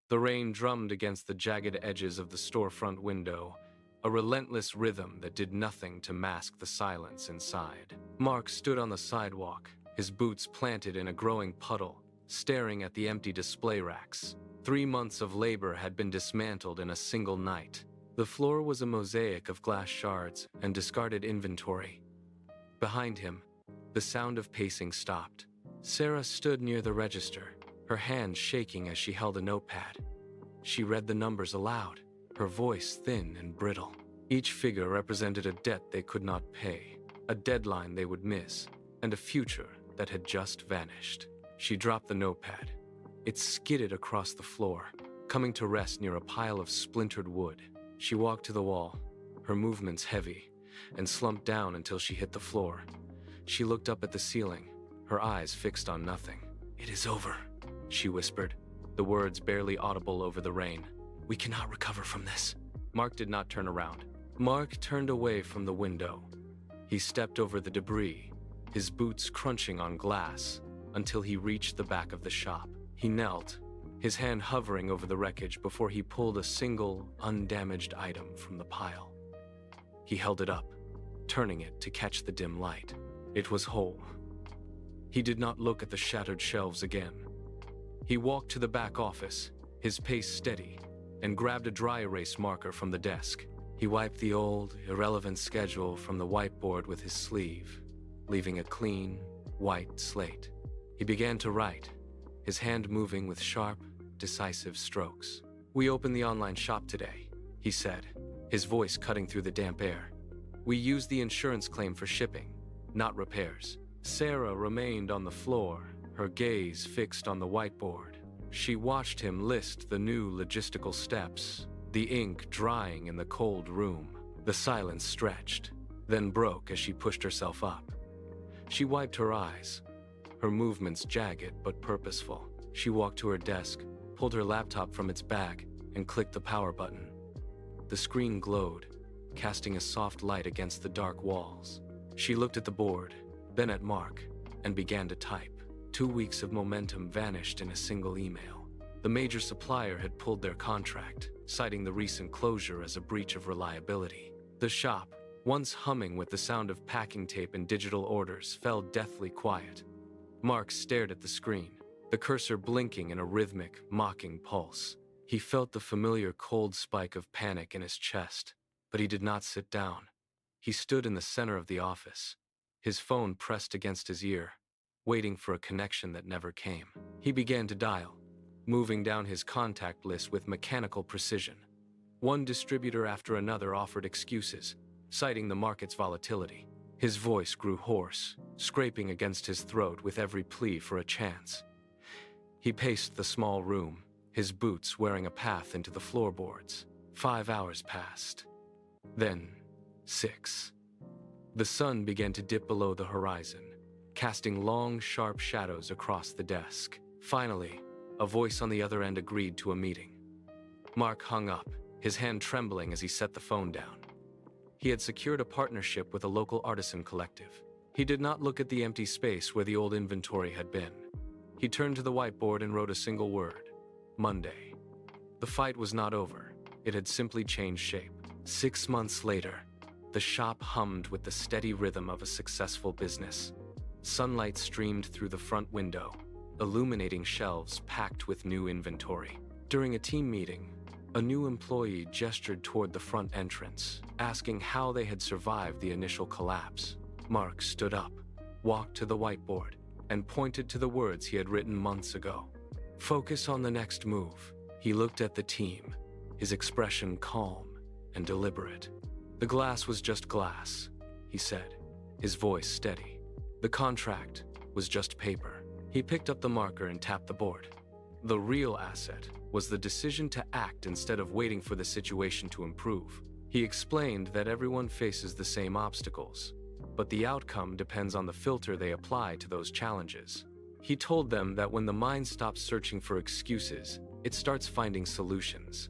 The rain drummed against the jagged edges of the storefront window, a relentless rhythm that did nothing to mask the silence inside. Mark stood on the sidewalk, his boots planted in a growing puddle, staring at the empty display racks. 3 months of labor had been dismantled in a single night. The floor was a mosaic of glass shards and discarded inventory. Behind him, the sound of pacing stopped. Sarah stood near the register, her hands shaking as she held a notepad. She read the numbers aloud, her voice thin and brittle. Each figure represented a debt they could not pay, a deadline they would miss, and a future that had just vanished. She dropped the notepad. It skidded across the floor, coming to rest near a pile of splintered wood. She walked to the wall, her movements heavy, and slumped down until she hit the floor. She looked up at the ceiling, her eyes fixed on nothing. "It is over," she whispered, the words barely audible over the rain. "We cannot recover from this." Mark did not turn around. Mark turned away from the window. He stepped over the debris, his boots crunching on glass, until he reached the back of the shop. He knelt, his hand hovering over the wreckage before he pulled a single, undamaged item from the pile. He held it up, turning it to catch the dim light. It was whole. He did not look at the shattered shelves again. He walked to the back office, his pace steady, and grabbed a dry erase marker from the desk. He wiped the old, irrelevant schedule from the whiteboard with his sleeve, leaving a clean, white slate. He began to write, his hand moving with sharp, decisive strokes. "We opened the online shop today," he said, his voice cutting through the damp air. "We used the insurance claim for shipping, not repairs." Sarah remained on the floor, her gaze fixed on the whiteboard. She watched him list the new logistical steps, the ink drying in the cold room. The silence stretched, then broke as she pushed herself up. She wiped her eyes, her movements jagged but purposeful. She walked to her desk, pulled her laptop from its bag, and clicked the power button. The screen glowed, casting a soft light against the dark walls. She looked at the board, then at Mark, and began to type. 2 weeks of momentum vanished in a single email. The major supplier had pulled their contract, citing the recent closure as a breach of reliability. The shop, once humming with the sound of packing tape and digital orders, fell deathly quiet. Mark stared at the screen, the cursor blinking in a rhythmic, mocking pulse. He felt the familiar cold spike of panic in his chest, but he did not sit down. He stood in the center of the office, his phone pressed against his ear, waiting for a connection that never came. He began to dial, moving down his contact list with mechanical precision. One distributor after another offered excuses, citing the market's volatility. His voice grew hoarse, scraping against his throat with every plea for a chance. He paced the small room, his boots wearing a path into the floorboards. 5 hours passed. Then, 6. The sun began to dip below the horizon, casting long, sharp shadows across the desk. Finally, a voice on the other end agreed to a meeting. Mark hung up, his hand trembling as he set the phone down. He had secured a partnership with a local artisan collective. He did not look at the empty space where the old inventory had been. He turned to the whiteboard and wrote a single word: Monday. The fight was not over. It had simply changed shape. 6 months later, the shop hummed with the steady rhythm of a successful business. Sunlight streamed through the front window, illuminating shelves packed with new inventory. During a team meeting, a new employee gestured toward the front entrance, asking how they had survived the initial collapse. Mark stood up, walked to the whiteboard, and pointed to the words he had written months ago. Focus on the next move. He looked at the team, his expression calm and deliberate. The glass was just glass, he said, his voice steady. The contract was just paper. He picked up the marker and tapped the board. The real asset was the decision to act instead of waiting for the situation to improve. He explained that everyone faces the same obstacles, but the outcome depends on the filter they apply to those challenges. He told them that when the mind stops searching for excuses, it starts finding solutions.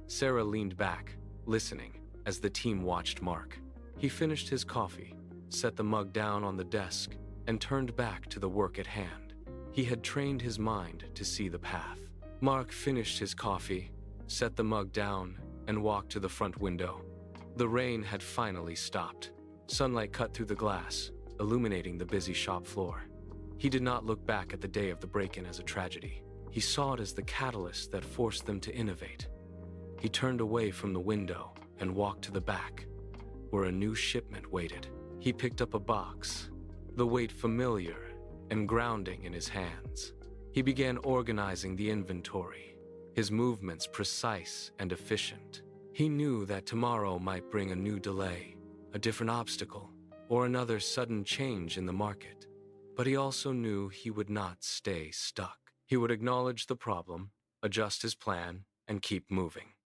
Sarah leaned back, listening, as the team watched Mark. He finished his coffee, set the mug down on the desk, and turned back to the work at hand. He had trained his mind to see the path. Mark finished his coffee, set the mug down, and walked to the front window. The rain had finally stopped. Sunlight cut through the glass, illuminating the busy shop floor. He did not look back at the day of the break-in as a tragedy. He saw it as the catalyst that forced them to innovate. He turned away from the window and walked to the back, where a new shipment waited. He picked up a box, the weight familiar and grounding in his hands. He began organizing the inventory, his movements precise and efficient. He knew that tomorrow might bring a new delay, a different obstacle, or another sudden change in the market. But he also knew he would not stay stuck. He would acknowledge the problem, adjust his plan, and keep moving.